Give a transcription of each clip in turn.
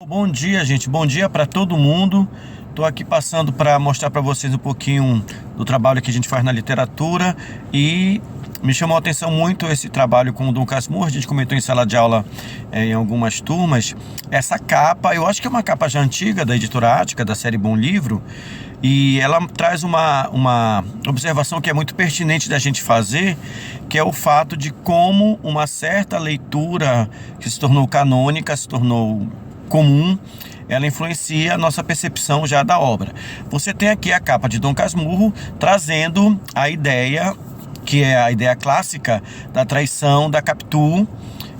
Bom dia, gente. Bom dia para todo mundo. Estou aqui passando para mostrar para vocês um pouquinho do trabalho que a gente faz na literatura e me chamou a atenção muito esse trabalho com o Dom Casmurro. A gente comentou em sala de aula em algumas turmas. Essa capa, eu acho que é uma capa já antiga da Editora Ática, da série Bom Livro, e ela traz uma observação que é muito pertinente da gente fazer, que é o fato de como uma certa leitura que se tornou canônica, se tornou comum, ela influencia a nossa percepção já da obra. Você tem aqui a capa de Dom Casmurro trazendo a ideia, que é a ideia clássica da traição da Capitu,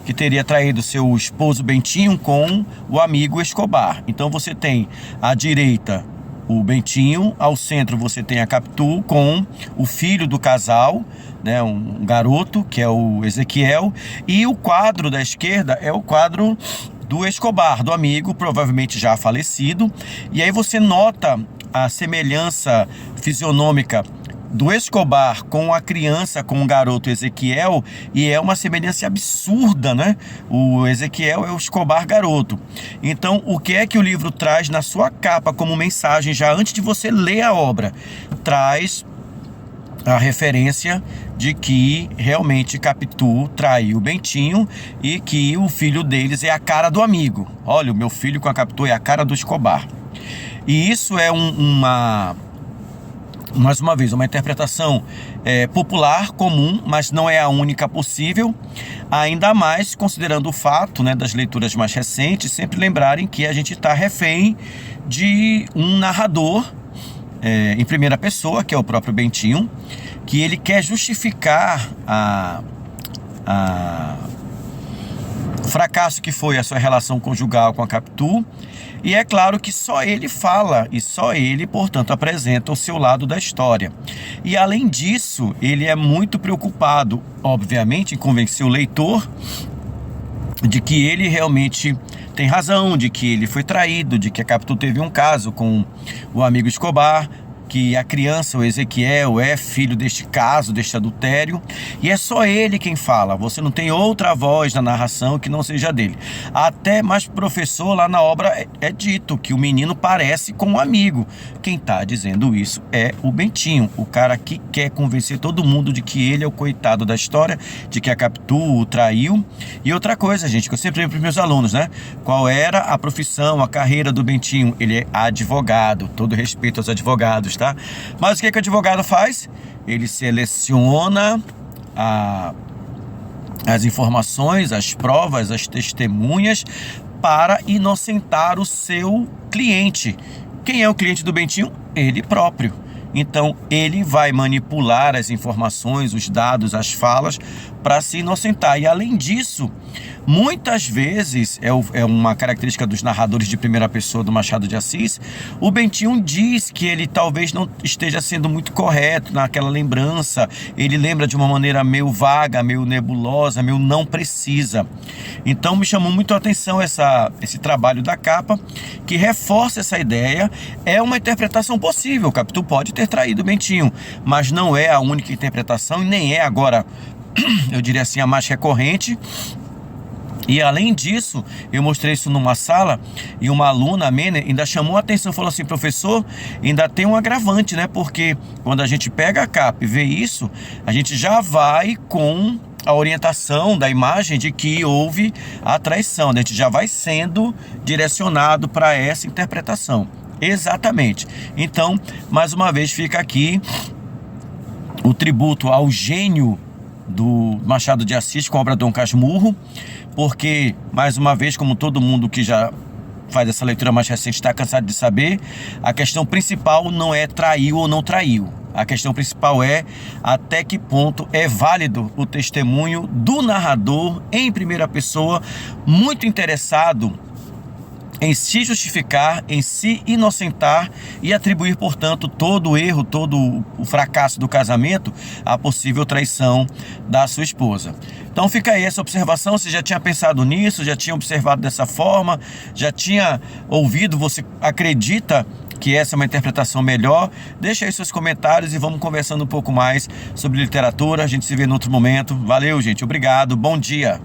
que teria traído seu esposo Bentinho com o amigo Escobar. Então você tem à direita o Bentinho, ao centro você tem a Capitu com o filho do casal, né, um garoto, que é o Ezequiel, e o quadro da esquerda é o quadro do Escobar, do amigo, provavelmente já falecido. E aí você nota a semelhança fisionômica do Escobar com a criança, com o garoto Ezequiel, e é uma semelhança absurda, né? O Ezequiel é o Escobar garoto. Então, o que é que o livro traz na sua capa como mensagem, já antes de você ler a obra? Traz a referência de que realmente Capitu traiu Bentinho e que o filho deles é a cara do amigo. Olha, o meu filho com a Capitu é a cara do Escobar. E isso é mais uma vez, uma interpretação popular, comum, mas não é a única possível, ainda mais considerando o fato, né, das leituras mais recentes, sempre lembrarem que a gente está refém de um narrador em primeira pessoa, que é o próprio Bentinho, que ele quer justificar o fracasso que foi a sua relação conjugal com a Capitu. E é claro que só ele fala e só ele, portanto, apresenta o seu lado da história. E além disso, ele é muito preocupado, obviamente, em convencer o leitor de que ele realmente tem razão, de que ele foi traído, de que a Capitu teve um caso com o amigo Escobar, que a criança, o Ezequiel, é filho deste caso, deste adultério, e é só ele quem fala. Você não tem outra voz na narração que não seja dele. Até mais professor, lá na obra é dito que o menino parece com um amigo. Quem está dizendo isso é o Bentinho, o cara que quer convencer todo mundo de que ele é o coitado da história, de que a Capitu o traiu. E outra coisa, gente, que eu sempre lembro para os meus alunos, né? Qual era a profissão, a carreira do Bentinho? Ele é advogado, todo respeito aos advogados, tá? Mas o que o advogado faz? Ele seleciona as informações, as provas, as testemunhas para inocentar o seu cliente. Quem é o cliente do Bentinho? Ele próprio. Então, ele vai manipular as informações, os dados, as falas para se inocentar. E, além disso, muitas vezes, é uma característica dos narradores de primeira pessoa do Machado de Assis, o Bentinho diz que ele talvez não esteja sendo muito correto naquela lembrança. Ele lembra de uma maneira meio vaga, meio nebulosa, meio não precisa. Então, me chamou muito a atenção esse trabalho da capa, que reforça essa ideia. É uma interpretação possível. O Capitu pode ter traído o Bentinho, mas não é a única interpretação e nem é agora, eu diria assim, a mais recorrente. E além disso, eu mostrei isso numa sala e uma aluna, a Mene, ainda chamou a atenção, falou assim: professor, ainda tem um agravante, né? Porque quando a gente pega a capa e vê isso, a gente já vai com a orientação da imagem de que houve a traição, né? A gente já vai sendo direcionado para essa interpretação. Exatamente. Então, mais uma vez fica aqui o tributo ao gênio do Machado de Assis com a obra Dom Casmurro, porque, mais uma vez, como todo mundo que já faz essa leitura mais recente está cansado de saber, a questão principal não é traiu ou não traiu. A questão principal é até que ponto é válido o testemunho do narrador em primeira pessoa, muito interessado em se justificar, em se inocentar e atribuir, portanto, todo o erro, todo o fracasso do casamento à possível traição da sua esposa. Então fica aí essa observação. Você já tinha pensado nisso, já tinha observado dessa forma, já tinha ouvido, você acredita que essa é uma interpretação melhor? Deixa aí seus comentários e vamos conversando um pouco mais sobre literatura. A gente se vê em outro momento. Valeu, gente. Obrigado. Bom dia.